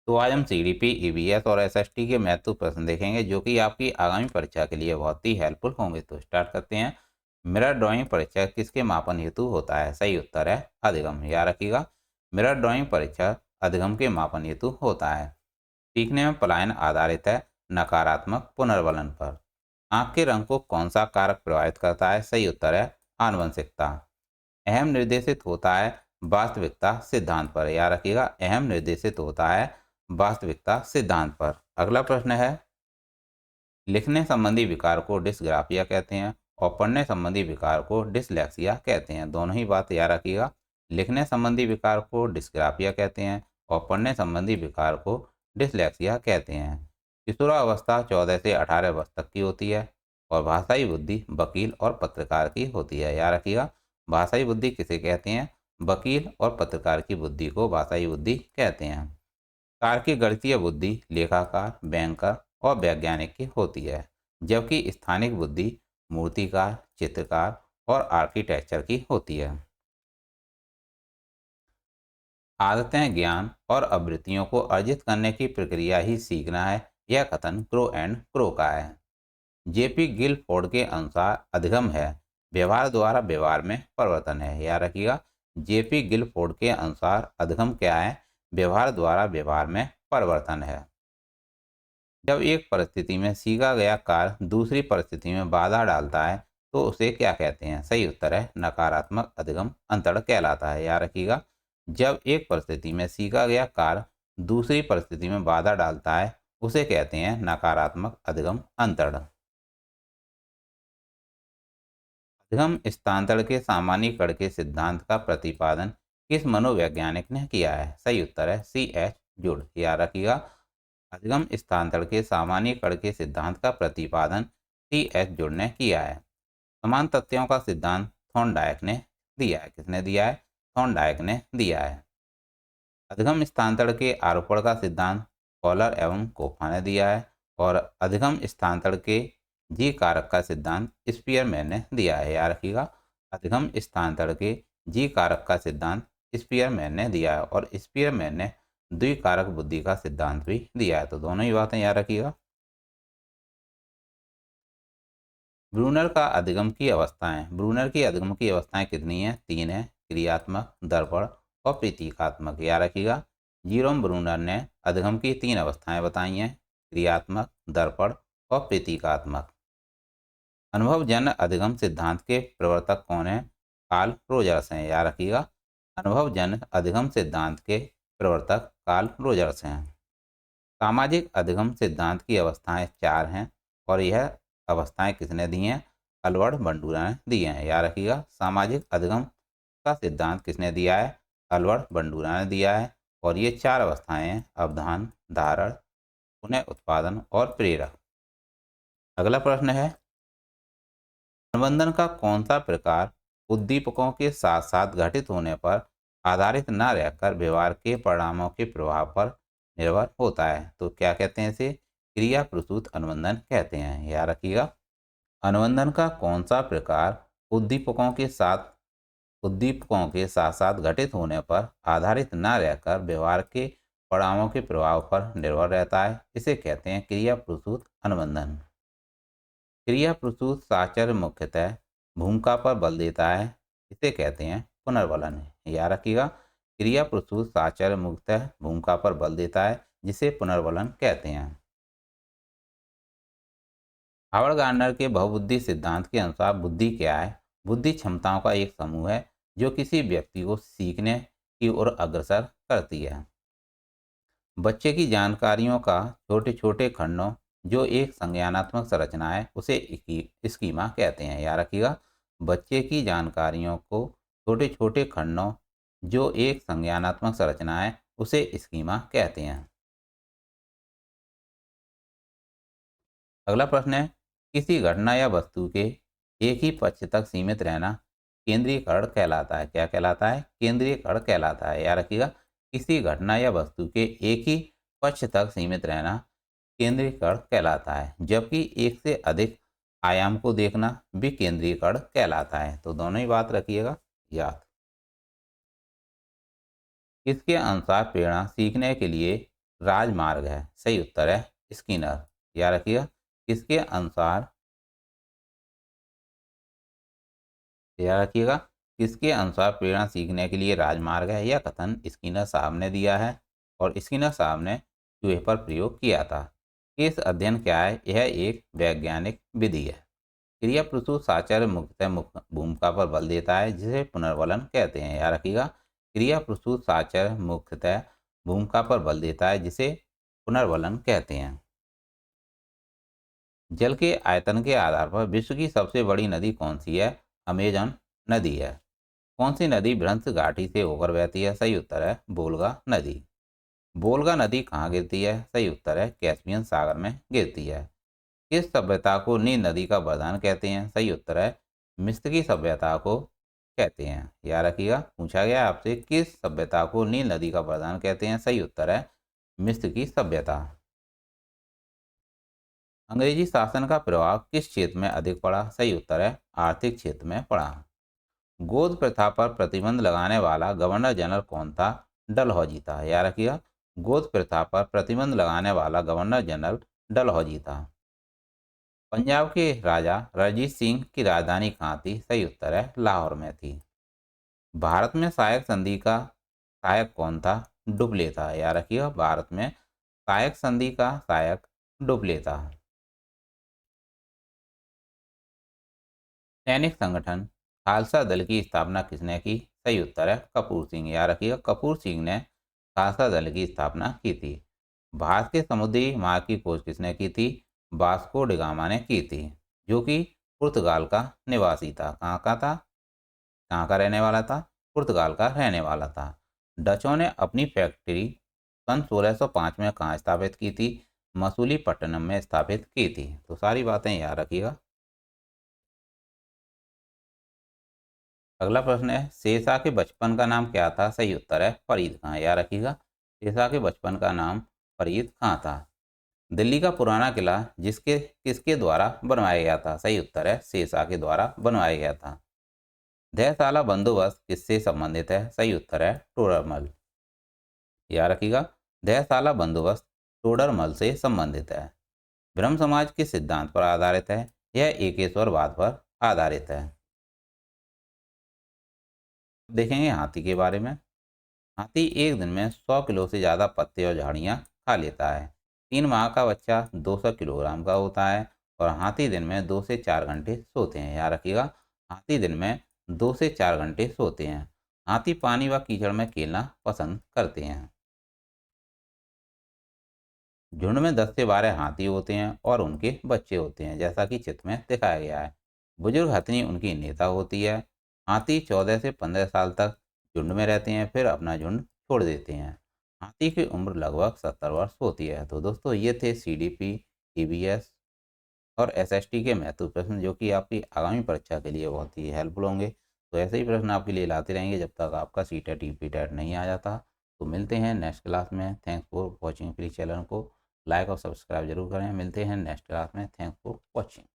तो आज हम सीडीपी, ईवीएस और एसएसटी के महत्वपूर्ण प्रश्न देखेंगे जो कि आपकी आगामी परीक्षा के लिए बहुत ही हेल्पफुल होंगे। तो स्टार्ट करते हैं। मिरर ड्राइंग परीक्षा किसके मापन हेतु होता है? सही उत्तर है अधिगम। याद रखिएगा, मिरर ड्राइंग परीक्षा अधिगम के मापन हेतु होता है। सीखने में पलायन आधारित है नकारात्मक पुनर्वलन पर। आँख के रंग को कौन सा कारक प्रभावित करता है? सही उत्तर है आनुवंशिकता। अहम निर्देशित होता है वास्तविकता सिद्धांत पर। याद रखिएगा, अहम निर्देशित होता है वास्तविकता सिद्धांत पर। अगला प्रश्न है, लिखने संबंधी विकार को डिस्ग्राफिया कहते हैं और पढ़ने संबंधी विकार को डिसलेक्सिया कहते हैं। दोनों ही बात याद रखिएगा, लिखने संबंधी विकार को डिस्ग्राफिया कहते हैं और पढ़ने संबंधी विकार को डिसलेक्सिया कहते हैं। किशोरावस्था 14 से 18 वर्ष तक की होती है और भाषाई बुद्धि वकील और पत्रकार की होती है। याद रखिएगा, भाषाई बुद्धि किसे कहते हैं? वकील और पत्रकार की बुद्धि को भाषाई बुद्धि कहते हैं। तार्किक गणितीय बुद्धि लेखाकार, बैंकर और वैज्ञानिक की होती है, जबकि स्थानिक बुद्धि मूर्तिकार, चित्रकार और आर्किटेक्चर की होती है। आदतें, ज्ञान और आवृत्तियों को अर्जित करने की प्रक्रिया ही सीखना है, यह कथन क्रो एंड क्रो का है। जेपी गिलफोर्ड के अनुसार अधिगम है व्यवहार द्वारा व्यवहार में परिवर्तन है। याद रखिएगा, जेपी गिलफोर्ड के अनुसार अधिगम क्या है? व्यवहार द्वारा व्यवहार में परिवर्तन है। जब एक परिस्थिति में सीखा गया कार्य दूसरी परिस्थिति में बाधा डालता है तो उसे क्या कहते हैं? सही उत्तर है नकारात्मक अधिगम अंतरण कहलाता है। याद रखिएगा, जब एक परिस्थिति में सीखा गया कार्य दूसरी परिस्थिति में बाधा डालता है उसे कहते हैं नकारात्मक अधिगम अंतरण। अधिगम स्थानांतरण के सामान्यीकरण के सिद्धांत का प्रतिपादन किस मनोवैज्ञानिक ने किया है? सही उत्तर है C.H. जुड। याद रखिएगा, अधिगम स्थानांतरण के सामान्यीकरण के सिद्धांत का प्रतिपादन C.H. जुड ने किया है। समान तथ्यों का सिद्धांत थॉर्नडाइक ने दिया है। किसने दिया है? थॉर्नडाइक ने दिया है। अधिगम स्थानांतरण के आरोपण का सिद्धांत कॉलर एवं कोफा ने दिया है और अधिगम स्थानांतरण के जी कारक का सिद्धांत स्पीयरमैन ने दिया है। याद रखिएगा, अधिगम स्थानांतरण के जी कारक का सिद्धांत स्पीयरमैन ने दिया है और स्पीयरमैन ने द्विकारक बुद्धि का सिद्धांत भी दिया है। तो दोनों ही बातें याद रखिएगा। ब्रूनर का अधिगम की अवस्थाएं। ब्रूनर की अधिगम की अवस्थाएं कितनी हैं? 3 है, क्रियात्मक, दर्पण और प्रतीकात्मक। याद रखिएगा, जीरोम ब्रूनर ने अधिगम की 3 अवस्थाएं बताई हैं, क्रियात्मक, दर्पण और प्रतीकात्मक। अनुभवजन्य अधिगम सिद्धांत के प्रवर्तक कौन हैं? कार्ल रोजर्स हैं। याद रखिएगा, अनुभवजन्य अधिगम सिद्धांत के प्रवर्तक कार्ल रोजर्स हैं। सामाजिक अधिगम सिद्धांत की अवस्थाएं 4 हैं और यह अवस्थाएं किसने दी हैं? अल्बर्ट बंडूरा ने दी हैं। याद रखिएगा, सामाजिक अधिगम का सिद्धांत किसने दिया है? अल्बर्ट बंडूरा ने दिया है और ये 4 अवस्थाएं हैं, अवधान, धारण, पुनः उत्पादन और प्रेरक। अगला प्रश्न है, अनुबंधन का कौन सा प्रकार उद्दीपकों के साथ साथ घटित होने पर आधारित न रहकर व्यवहार के परिणामों के प्रभाव पर निर्भर होता है? तो क्या कहते हैं इसे? क्रिया प्रसूत अनुबंधन कहते हैं। याद रखिएगा, अनुबंधन का कौन सा प्रकार उद्दीपकों के साथ साथ घटित होने पर आधारित न रहकर व्यवहार के परिणामों के प्रभाव पर निर्भर रहता है? इसे कहते हैं क्रिया प्रसूत अनुबंधन। क्रिया प्रसूत साचर मुख्यतः भूमिका पर बल देता है, इसे कहते हैं पुनर्वलन। याद रखिएगा, क्रिया प्रसूत साचर मुख्यतः भूमिका पर बल देता है जिसे पुनर्वलन कहते हैं। हावर्ड गार्डनर के बहुबुद्धि सिद्धांत के अनुसार बुद्धि क्या है? बुद्धि क्षमताओं का एक समूह है जो किसी व्यक्ति को सीखने की ओर अग्रसर करती है। बच्चे की जानकारियों का छोटे छोटे खंडों जो एक संज्ञानात्मक संरचना है उसे स्कीमा कहते हैं। याद रखिएगा, बच्चे की जानकारियों को छोटे छोटे खंडों जो एक संज्ञानात्मक संरचना है उसे स्कीमा कहते हैं। अगला प्रश्न है, किसी घटना या वस्तु के एक ही पक्ष तक सीमित रहना केंद्रीयकरण कहलाता है। क्या कहलाता है? केंद्रीयकरण कहलाता है। याद रखिएगा, किसी घटना या वस्तु के एक ही पक्ष तक सीमित रहना केंद्रीयकरण कहलाता है, जबकि एक से अधिक आयाम को देखना भी केंद्रीयकरण कहलाता है। तो दोनों ही बात रखिएगा याद। इसके अनुसार प्रेरणा सीखने के लिए राजमार्ग है? सही उत्तर है स्किनर। याद रखिएगा। किसके अनुसार, याद रखिएगा, किसके अनुसार प्रेरणा सीखने के लिए राजमार्ग है? यह कथन स्किनर साहब ने दिया है और स्किनर साहब ने चूहे पर प्रयोग किया था। इस अध्ययन क्या है? यह एक वैज्ञानिक विधि है। क्रिया प्रसूत साचर्य मुख्यतः भूमिका पर बल देता है, जिसे पुनर्वलन कहते हैं। याद रखिएगा। क्रिया प्रसूत साचर्य मुख्यतः भूमिका पर बल देता है, जिसे पुनर्वलन कहते हैं। जल के आयतन के आधार पर विश्व की सबसे बड़ी नदी कौन सी है? अमेजन नदी है। कौन सी नदी भ्रंश घाटी से होकर बहती है? सही उत्तर है वोल्गा नदी। वोल्गा नदी कहाँ गिरती है? सही उत्तर है कैस्पियन सागर में गिरती है। किस सभ्यता को नील नदी का वरदान कहते हैं? सही उत्तर है मिस्र की सभ्यता को कहते हैं। याद रखिएगा, पूछा गया आपसे किस सभ्यता को नील नदी का वरदान कहते हैं? सही उत्तर है मिस्र की सभ्यता। अंग्रेजी शासन का प्रभाव किस क्षेत्र में अधिक पड़ा? सही उत्तर है आर्थिक क्षेत्र में पड़ा। गोद प्रथा पर प्रतिबंध लगाने वाला गवर्नर जनरल कौन था? डलहौजी था। याद रखिएगा, गोद प्रथा पर प्रतिबंध लगाने वाला गवर्नर जनरल डलहौजी था। पंजाब के राजा रणजीत सिंह की राजधानी कहाँ थी? सही उत्तर है लाहौर में थी। भारत में सहायक संधि का सहायक कौन था? डुप्ले था। याद रखिएगा, भारत में सहायक संधि का सहायक डुप्ले था। सैनिक संगठन खालसा दल की स्थापना किसने की? सही उत्तर है कपूर सिंह। याद रखिएगा, कपूर सिंह ने खालसा दल की स्थापना की थी। भारत के समुद्री मार्ग की खोज किसने की थी? वास्को डिगामा ने की थी, जो कि पुर्तगाल का निवासी था। कहाँ का था? कहाँ का रहने वाला था? पुर्तगाल का रहने वाला था। डचों ने अपनी फैक्ट्री सन 1605 में कहाँ स्थापित की थी? मसूलीपट्टनम में स्थापित की थी। तो सारी बातें याद रखिएगा। अगला प्रश्न है, शेरशाह के बचपन का नाम क्या था? सही उत्तर है फरीद खां। याद रखिएगा, शेरशाह के बचपन का नाम फरीद खां था। दिल्ली का पुराना किला जिसके किसके द्वारा बनवाया गया था? सही उत्तर है शेरशाह के द्वारा बनवाया गया था। दहसाला बंदोबस्त किससे संबंधित है? सही उत्तर है टोडरमल। याद रखिएगा, दहसाला बंदोबस्त टोडरमल से संबंधित है। ब्रह्म समाज किस सिद्धांत पर आधारित है? यह एकेश्वरवाद पर आधारित है। देखेंगे हाथी के बारे में। हाथी एक दिन में 100 किलो से ज़्यादा पत्ते और झाड़ियाँ खा लेता है। 3 माह का बच्चा 200 किलोग्राम का होता है और हाथी दिन में 2 से 4 घंटे सोते हैं। याद रखिएगा, हाथी दिन में 2 से 4 घंटे सोते हैं। हाथी पानी व कीचड़ में खेलना पसंद करते हैं। झुंड में 10 से 12 हाथी होते हैं और उनके बच्चे होते हैं, जैसा कि चित्र में दिखाया गया है। बुजुर्ग हथनी उनकी नेता होती है। हाथी 14 से 15 साल तक झुंड में रहते हैं, फिर अपना झुंड छोड़ देते हैं। हाथी की उम्र लगभग 70 वर्ष होती है। तो दोस्तों, ये थे सीडीपी, ईवीएस और एसएसटी के महत्वपूर्ण प्रश्न, जो कि आपकी आगामी परीक्षा के लिए बहुत ही हेल्पफुल होंगे। तो ऐसे ही प्रश्न आपके लिए लाते रहेंगे जब तक आपका सीटेट ईपीटेट नहीं आ जाता। तो मिलते हैं नेक्स्ट क्लास में। Thanks for watching. Please channel को लाइक और सब्सक्राइब जरूर करें। मिलते हैं नेक्स्ट क्लास में। Thanks for watching.